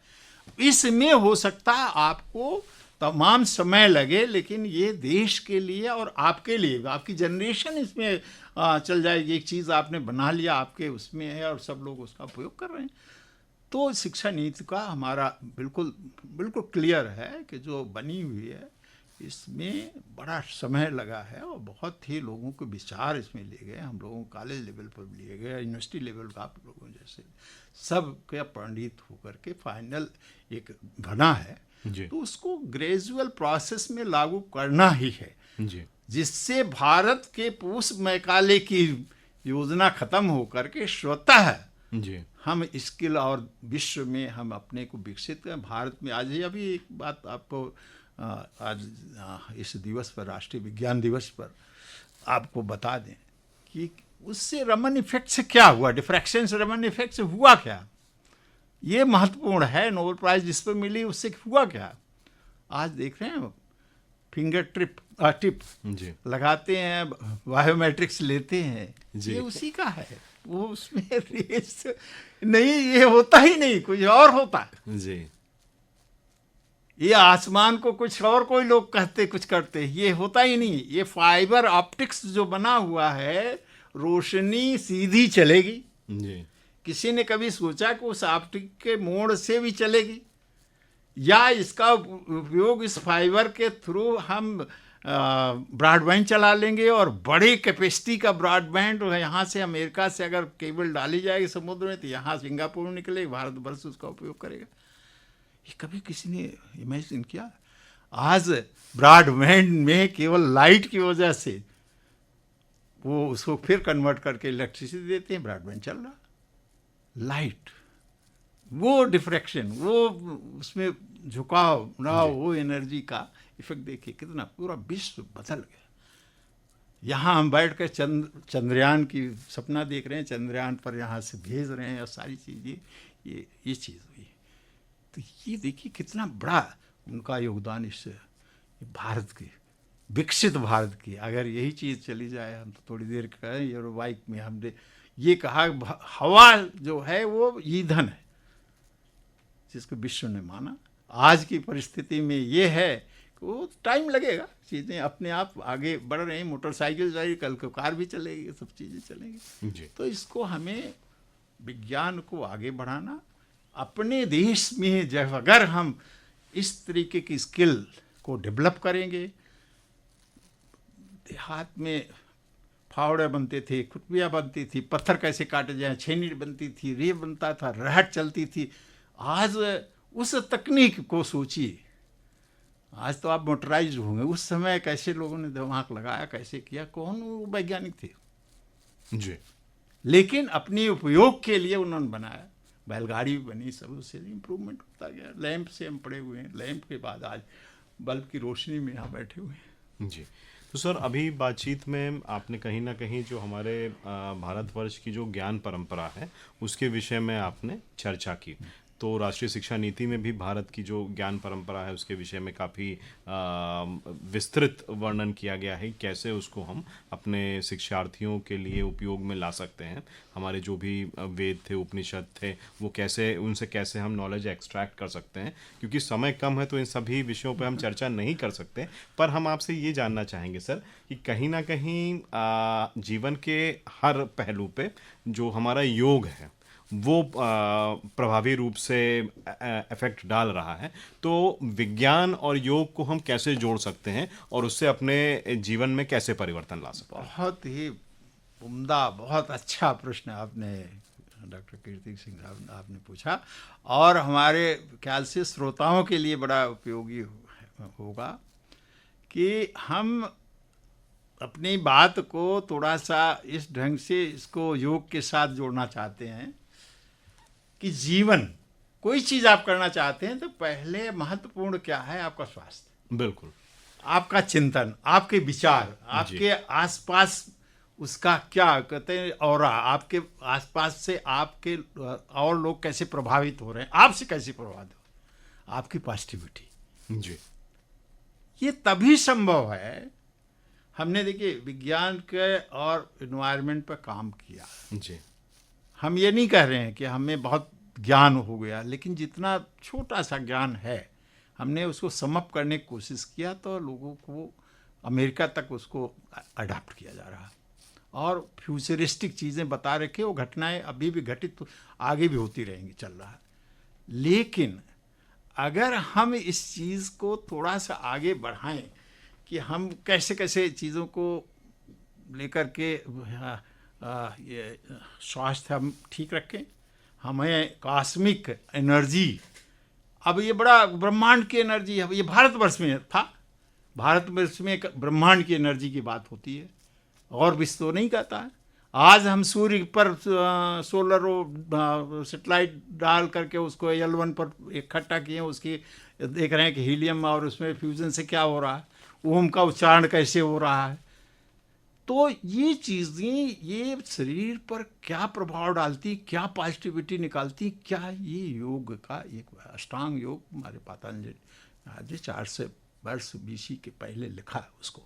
इसमें हो सकता है आपको तमाम समय लगे, लेकिन ये देश के लिए और आपके लिए, आपकी जनरेशन इसमें चल जाएगी। एक चीज़ आपने बना लिया, आपके उसमें है और सब लोग उसका उपयोग कर रहे हैं। तो शिक्षा नीति का हमारा बिल्कुल बिल्कुल क्लियर है कि जो बनी हुई है, इसमें बड़ा समय लगा है और बहुत ही लोगों के विचार इसमें लिए गए। हम लोगों कॉलेज लेवल पर लिए गए, यूनिवर्सिटी लेवल का आप लोगों जैसे सब के पंडित होकर के फाइनल एक बना है। जी तो उसको ग्रेजुअल प्रोसेस में लागू करना ही है, जी जिससे भारत के पूस मैकाले की योजना खत्म होकर के स्वतः जी हम स्किल और विश्व में हम अपने को विकसित करें। भारत में आज ही अभी एक बात आपको आज इस दिवस पर, राष्ट्रीय विज्ञान दिवस पर आपको बता दें कि उससे रमन इफेक्ट से क्या हुआ, डिफ्रैक्शन से रमन इफेक्ट से हुआ क्या, ये महत्वपूर्ण है। नोबेल प्राइज जिस पर मिली उससे हुआ क्या, आज देख रहे हैं फिंगर टिप जी लगाते हैं, बायोमेट्रिक्स लेते हैं, जी। ये उसी का है। वो उसमें रेस नहीं, ये होता ही नहीं, कुछ और होता है। जी ये आसमान को कुछ और कोई लोग कहते कुछ करते, ये होता ही नहीं। ये फाइबर ऑप्टिक्स जो बना हुआ है, रोशनी सीधी चलेगी। जी किसी ने कभी सोचा कि उस ऑप्टिक के मोड़ से भी चलेगी, या इसका उपयोग इस फाइबर के थ्रू हम ब्रॉडबैंड चला लेंगे और बड़ी कैपेसिटी का ब्रॉडबैंड यहाँ से अमेरिका से अगर केबल डाली जाएगी समुद्र में तो यहाँ सिंगापुर में निकलेगी, भारत वर्ष उसका उपयोग करेगा। ये कभी किसी ने इमेजिन किया? आज ब्रॉडबैंड में केवल लाइट की वजह से वो उसको फिर कन्वर्ट करके इलेक्ट्रिसिटी देते हैं, ब्रॉडबैंड चल रहा। लाइट, वो डिफ्रैक्शन, वो उसमें झुकाव ना, वो एनर्जी का इफेक्ट देखिए कितना पूरा विश्व बदल गया। यहाँ हम बैठ कर चंद्रयान की सपना देख रहे हैं, चंद्रयान पर यहाँ से भेज रहे हैं और सारी चीज़ें ये चीज़ हुई। तो ये देखिए कितना बड़ा उनका योगदान इस भारत के विकसित भारत की अगर यही चीज़ चली जाए, हम तो थोड़ी देर कहें यूरोबाइक में हमने ये कहा हवा जो है वो ईंधन है जिसको विश्व ने माना। आज की परिस्थिति में ये है कि वो टाइम लगेगा, चीज़ें अपने आप आगे बढ़ रही हैं, मोटरसाइकिल जाएगी, कल को कार भी चलेगी, सब चीज़ें चलेंगी जी। तो इसको हमें विज्ञान को आगे बढ़ाना अपने देश में। जब अगर हम इस तरीके की स्किल को डेवलप करेंगे, देहात में फावड़े बनते थे, खुटबियाँ बनती थी, पत्थर कैसे काटे जाए, छेनी बनती थी, रेत बनता था, रहट चलती थी। आज उस तकनीक को सोचिए, आज तो आप मोटराइज होंगे, उस समय कैसे लोगों ने दिमाग लगाया, कैसे किया, कौन वो वैज्ञानिक थे जी। लेकिन अपने उपयोग के लिए उन्होंने बनाया। बैलगाड़ी भी बनी, सब उससे इम्प्रूवमेंट होता गया। लैंप से हम पड़े हुए हैं, लैंप के बाद आज बल्ब की रोशनी में यहाँ बैठे हुए हैं। जी। तो सर अभी बातचीत में आपने कहीं ना कहीं जो हमारे भारतवर्ष की जो ज्ञान परंपरा है उसके विषय में आपने चर्चा की। तो राष्ट्रीय शिक्षा नीति में भी भारत की जो ज्ञान परंपरा है उसके विषय में काफ़ी विस्तृत वर्णन किया गया है, कैसे उसको हम अपने शिक्षार्थियों के लिए उपयोग में ला सकते हैं। हमारे जो भी वेद थे, उपनिषद थे, वो कैसे, उनसे कैसे हम नॉलेज एक्सट्रैक्ट कर सकते हैं। क्योंकि समय कम है तो इन सभी विषयों पर हम चर्चा नहीं कर सकते, पर हम आपसे ये जानना चाहेंगे सर कि कहीं ना कहीं जीवन के हर पहलू पे जो हमारा योग है वो प्रभावी रूप से इफेक्ट डाल रहा है। तो विज्ञान और योग को हम कैसे जोड़ सकते हैं और उससे अपने जीवन में कैसे परिवर्तन ला सकते हैं? बहुत ही उम्दा, बहुत अच्छा प्रश्न आपने डॉक्टर कीर्ति सिंह साहब आपने पूछा, और हमारे ख्याल से श्रोताओं के लिए बड़ा उपयोगी होगा कि हम अपनी बात को थोड़ा सा इस ढंग से इसको योग के साथ जोड़ना चाहते हैं कि जीवन कोई चीज़ आप करना चाहते हैं तो पहले महत्वपूर्ण क्या है? आपका स्वास्थ्य, बिल्कुल, आपका चिंतन, आपके विचार, आपके आसपास उसका क्या कहते हैं ऑरा, आपके आसपास से आपके और लोग कैसे प्रभावित हो रहे हैं, आपसे कैसे प्रभावित हो रहे हैं, आपकी पॉजिटिविटी। जी। ये तभी संभव है। हमने देखिए विज्ञान के और इन्वायरमेंट पर काम किया। जी। हम ये नहीं कह रहे हैं कि हमें बहुत ज्ञान हो गया, लेकिन जितना छोटा सा ज्ञान है हमने उसको समअप करने की कोशिश किया तो लोगों को अमेरिका तक उसको अडॉप्ट किया जा रहा है और फ्यूचरिस्टिक चीज़ें बता रखे। वो घटनाएं अभी भी घटित तो आगे भी होती रहेंगी, चल रहा है। लेकिन अगर हम इस चीज़ को थोड़ा सा आगे बढ़ाएं कि हम कैसे कैसे चीज़ों को लेकर के ये स्वास्थ्य हम ठीक रखें, हमें कॉस्मिक एनर्जी, अब ये बड़ा ब्रह्मांड की एनर्जी है, ये भारतवर्ष में था, भारतवर्ष में एक ब्रह्मांड की एनर्जी की बात होती है और विश्व तो नहीं कहता है। आज हम सूर्य पर सोलर सेटेलाइट डाल करके उसको L1 पर इकट्ठा किए, उसकी देख रहे हैं कि हीलियम और उसमें फ्यूजन से क्या हो रहा है, ओम का उच्चारण कैसे हो रहा है। तो ये चीज़ें ये शरीर पर क्या प्रभाव डालती, क्या पॉजिटिविटी निकालती, क्या ये योग का एक अष्टांग योग हमारे पतंजलि आज 400 वर्ष BC के पहले लिखा है उसको।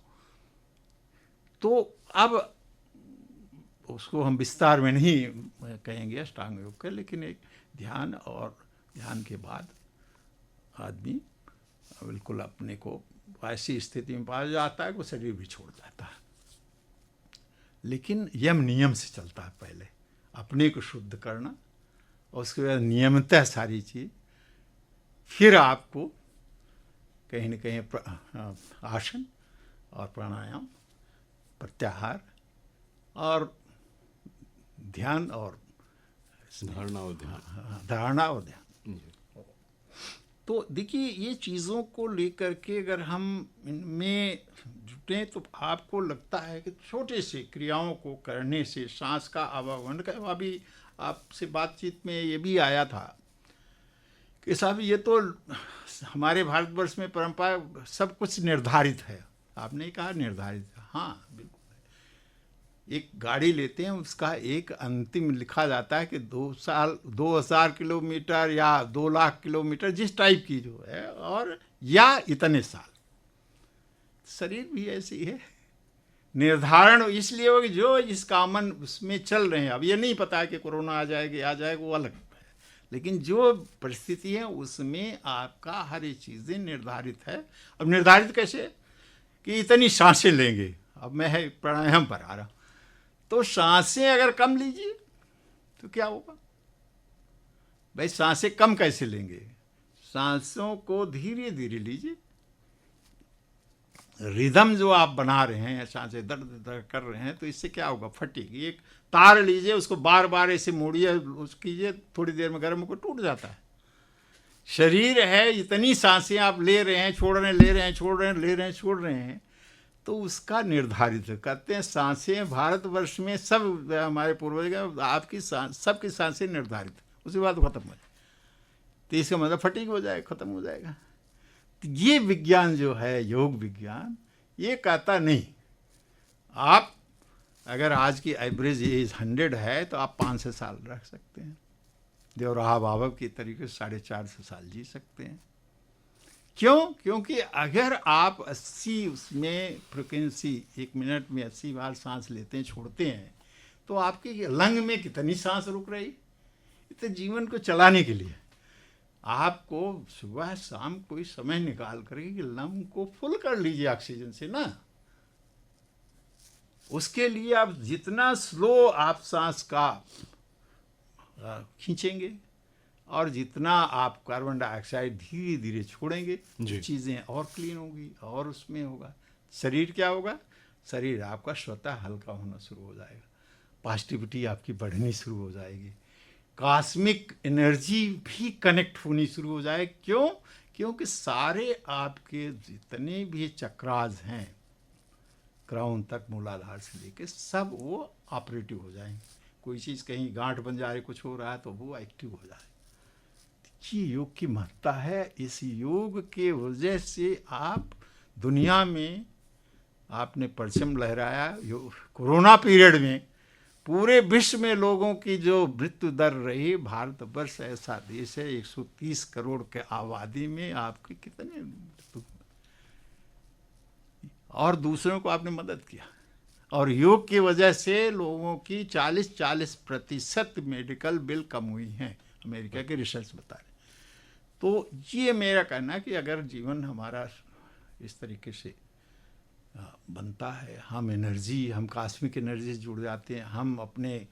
तो अब उसको हम विस्तार में नहीं कहेंगे अष्टांग योग का, लेकिन एक ध्यान और ध्यान के बाद आदमी बिल्कुल अपने को ऐसी स्थिति में पाया जाता है कि वो शरीर भी छोड़ जाता है। लेकिन यम नियम से चलता है, पहले अपने को शुद्ध करना और उसके बाद नियमितः सारी चीज़, फिर आपको कहीं न कहीं आसन और प्राणायाम, प्रत्याहार और ध्यान और धारणा और ध्यान, धारणा और ध्यान। जी। तो देखिए ये चीज़ों को लेकर के अगर हम इनमें जुटें तो आपको लगता है कि छोटे से क्रियाओं को करने से सांस का आवागमन का, अभी आपसे बातचीत में ये भी आया था कि साहब ये तो हमारे भारतवर्ष में परंपरा सब कुछ निर्धारित है। आपने कहा निर्धारित है, हाँ बिल्कुल। एक गाड़ी लेते हैं, उसका एक अंतिम लिखा जाता है कि 2000 किलोमीटर या 2 लाख किलोमीटर जिस टाइप की जो है, और या इतने साल। शरीर भी ऐसी है। निर्धारण इसलिए हो कि जो इस कॉमन उसमें चल रहे हैं, अब ये नहीं पता कि कोरोना आ जाएगा वो अलग है, लेकिन जो परिस्थिति है उसमें आपका हर एक चीज़ें निर्धारित है। अब निर्धारित कैसे कि इतनी सांसें लेंगे, अब मैं है प्राणायाम पर आ रहा हूँ, तो सांसें अगर कम लीजिए तो क्या होगा भाई? सांसें कम कैसे लेंगे? सांसों को धीरे धीरे लीजिए। रिदम जो आप बना रहे हैं, सांसें दर्द दर्द कर रहे हैं, तो इससे क्या होगा? फटेगी। एक तार लीजिए, उसको बार बार ऐसे मोड़िए, उस कीजिए, थोड़ी देर में गर्म होकर टूट जाता है। शरीर है, इतनी सांसें आप ले रहे हैं, छोड़ रहे हैं, ले रहे हैं, छोड़ रहे हैं, ले रहे हैं, छोड़ रहे हैं, तो उसका निर्धारित करते हैं। सांसें भारतवर्ष में सब हमारे पूर्वज आपकी सबकी सांसें निर्धारित, उसके बाद खत्म हो जाए, तो इसका मतलब फटीग हो जाएगा, खत्म हो जाएगा। तो ये विज्ञान जो है, योग विज्ञान, ये कहता नहीं आप अगर आज की एवरेज एज 100 है तो आप 500 साल रख सकते हैं। देवराहा बाबा के तरीके से 450 साल जी सकते हैं। क्यों? क्योंकि अगर आप 80 उसमें फ्रिक्वेंसी 1 मिनट में 80 बार सांस लेते हैं, छोड़ते हैं, तो आपके लंग में कितनी सांस रुक रही? तो जीवन को चलाने के लिए आपको सुबह शाम कोई समय निकाल कर कि लंग को फुल कर लीजिए ऑक्सीजन से ना। उसके लिए आप जितना स्लो आप सांस का खींचेंगे और जितना आप कार्बन डाइऑक्साइड धीरे धीरे छोड़ेंगे, चीज़ें और क्लीन होगी और उसमें होगा शरीर क्या होगा? शरीर आपका स्वतः हल्का होना शुरू हो जाएगा, पॉजिटिविटी आपकी बढ़नी शुरू हो जाएगी, कॉस्मिक एनर्जी भी कनेक्ट होनी शुरू हो जाए। क्यों? क्योंकि सारे आपके जितने भी चक्रास हैं, क्राउन तक मूलाधार से लेके सब वो ऑपरेटिव हो जाएंगे। कोई चीज़ कहीं गांठ बन जा रही, कुछ हो रहा है, तो वो एक्टिव हो जाए। ये योग की महत्ता है। इस योग के वजह से आप दुनिया में आपने परचम लहराया। कोरोना पीरियड में पूरे विश्व में लोगों की जो मृत्यु दर रही, भारतवर्ष ऐसा देश है 130 करोड़ के आबादी में आपके कितने मृत्यु, और दूसरों को आपने मदद किया। और योग की वजह से लोगों की 40% मेडिकल बिल कम हुई हैं, अमेरिका के रिसर्च बता रहे। तो ये मेरा कहना है कि अगर जीवन हमारा इस तरीके से बनता है, हम एनर्जी, हम कॉस्मिक एनर्जी से जुड़ जाते हैं, हम अपने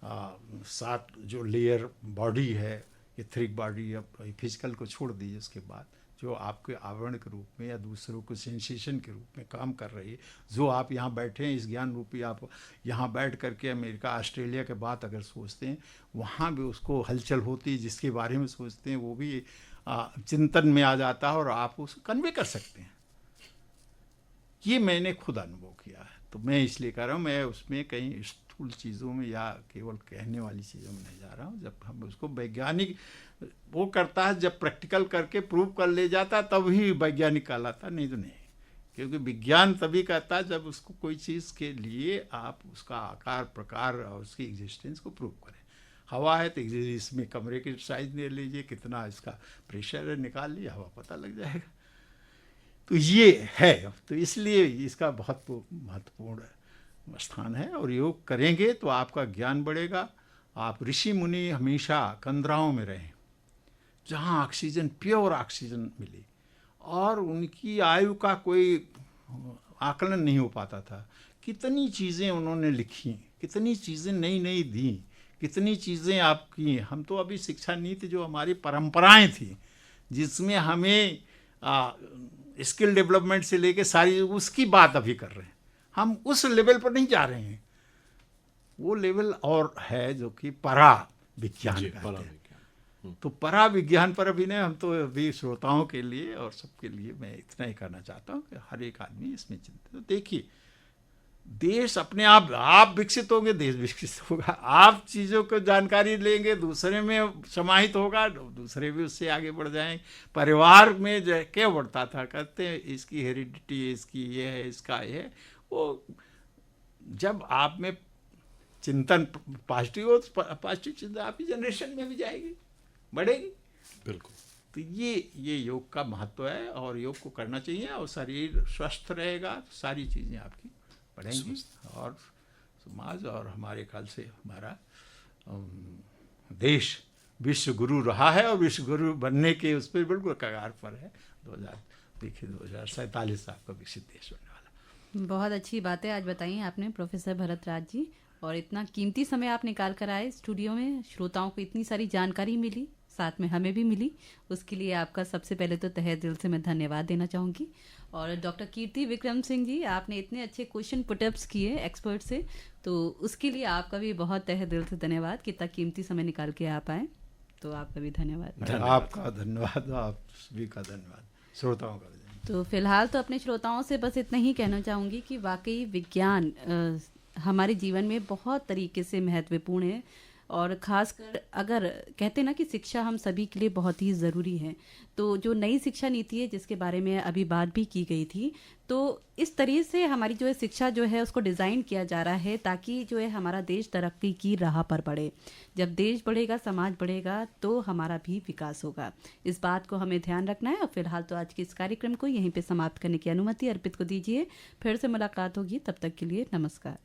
साथ जो लेयर बॉडी है, एथरिक बॉडी, फिजिकल को छोड़ दीजिए, उसके बाद जो आपके आवरण के रूप में या दूसरों को सेंसेशन के रूप में काम कर रही है, जो आप यहाँ बैठे हैं इस ज्ञान रूपी, आप यहाँ बैठ करके अमेरिका ऑस्ट्रेलिया के बात अगर सोचते हैं, वहाँ भी उसको हलचल होती है, जिसके बारे में सोचते हैं वो भी चिंतन में आ जाता है और आप उसको कन्वे कर सकते हैं। ये मैंने खुद अनुभव किया है, तो मैं इसलिए कह रहा हूँ, मैं उसमें कहीं स्थूल चीज़ों में या केवल कहने वाली चीज़ों में नहीं जा रहा हूँ। जब हम उसको वैज्ञानिक वो करता है, जब प्रैक्टिकल करके प्रूव कर ले जाता तब ही वैज्ञानिक कहलाता, नहीं तो नहीं। क्योंकि विज्ञान तभी कहता है जब उसको कोई चीज़ के लिए आप उसका आकार प्रकार और उसकी एग्जिस्टेंस को प्रूव करें। हवा है तो इसमें कमरे की साइज ले लीजिए, कितना इसका प्रेशर है, निकाल लीजिए, हवा पता लग जाएगा। तो ये है, तो इसलिए इसका बहुत महत्वपूर्ण स्थान है। और योग करेंगे तो आपका ज्ञान बढ़ेगा। आप ऋषि मुनि हमेशा कंदराओं में रहें जहाँ ऑक्सीजन, प्योर ऑक्सीजन मिले, और उनकी आयु का कोई आकलन नहीं हो पाता था। कितनी चीज़ें उन्होंने लिखी, कितनी चीज़ें नई नई दी, कितनी चीज़ें आप की। हम तो अभी शिक्षा नीति जो हमारी परंपराएं थी, जिसमें हमें स्किल डेवलपमेंट से लेके सारी उसकी बात अभी कर रहे हैं, हम उस लेवल पर नहीं जा रहे हैं। वो लेवल और है जो कि परा विज्ञान कहते हैं। तो परा विज्ञान पर अभी नहीं, हम तो अभी श्रोताओं के लिए और सबके लिए मैं इतना ही करना चाहता हूँ कि हर एक आदमी इसमें चिंतित। तो देखिए, देश अपने आप विकसित होंगे, देश विकसित होगा। आप चीज़ों को जानकारी लेंगे, दूसरे में समाहित होगा, दूसरे भी उससे आगे बढ़ जाएंगे। परिवार में जो क्या बढ़ता था, कहते हैं इसकी हेरिडिटी, इसकी ये है, इसका ये है, वो जब आप में चिंतन पॉजिटिव हो तो पॉजिटिव चिंतन आपकी जनरेशन में भी जाएगी, बढ़ेगी। बिल्कुल। तो ये योग का महत्व है और योग को करना चाहिए, और शरीर स्वस्थ रहेगा तो सारी चीज़ें आपकी बढ़ेंगी और समाज और हमारे ख्याल से हमारा देश विश्व गुरु रहा है और विश्व गुरु बनने के उस पर बिल्कुल कगार पर है। 2047 आपका विकसित देश बनने वाला। बहुत अच्छी बात है आज बताई आपने प्रोफेसर भरत राज जी, और इतना कीमती समय आप निकाल कर आए स्टूडियो में, श्रोताओं को इतनी सारी जानकारी मिली, साथ में हमें भी मिली, उसके लिए आपका सबसे पहले तो तहे दिल से मैं धन्यवाद देना चाहूँगी। और डॉक्टर कीर्ति विक्रम सिंह जी, आपने इतने अच्छे क्वेश्चन पुटअप्स किए एक्सपर्ट से, तो उसके लिए आपका भी बहुत तहे दिल से धन्यवाद कि इतना कीमती समय निकाल के आप आए, तो आपका भी धन्यवाद। आपका धन्यवाद, आप सभी का धन्यवाद, श्रोताओं का धन्यवाद। तो फिलहाल तो अपने श्रोताओं से बस इतना ही कहना चाहूँगी कि वाकई विज्ञान हमारे जीवन में बहुत तरीके से महत्वपूर्ण है, और ख़ासकर अगर कहते ना कि शिक्षा हम सभी के लिए बहुत ही ज़रूरी है, तो जो नई शिक्षा नीति है जिसके बारे में अभी बात भी की गई थी, तो इस तरीके से हमारी जो है शिक्षा जो है उसको डिज़ाइन किया जा रहा है ताकि जो है हमारा देश तरक्की की राह पर बढ़े। जब देश बढ़ेगा, समाज बढ़ेगा, तो हमारा भी विकास होगा। इस बात को हमें ध्यान रखना है। और फिलहाल तो आज के इस कार्यक्रम को यहीं पे समाप्त करने की अनुमति अर्पित को दीजिए। फिर से मुलाकात होगी, तब तक के लिए नमस्कार।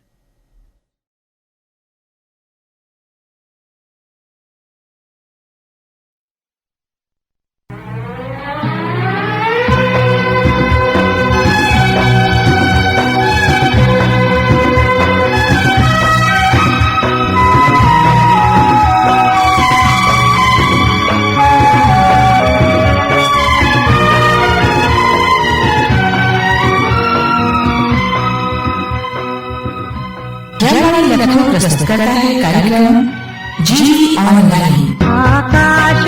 लखनऊ प्रस्तुत करता है कार्यक्रम जीवी ऑनलाइन। आकाश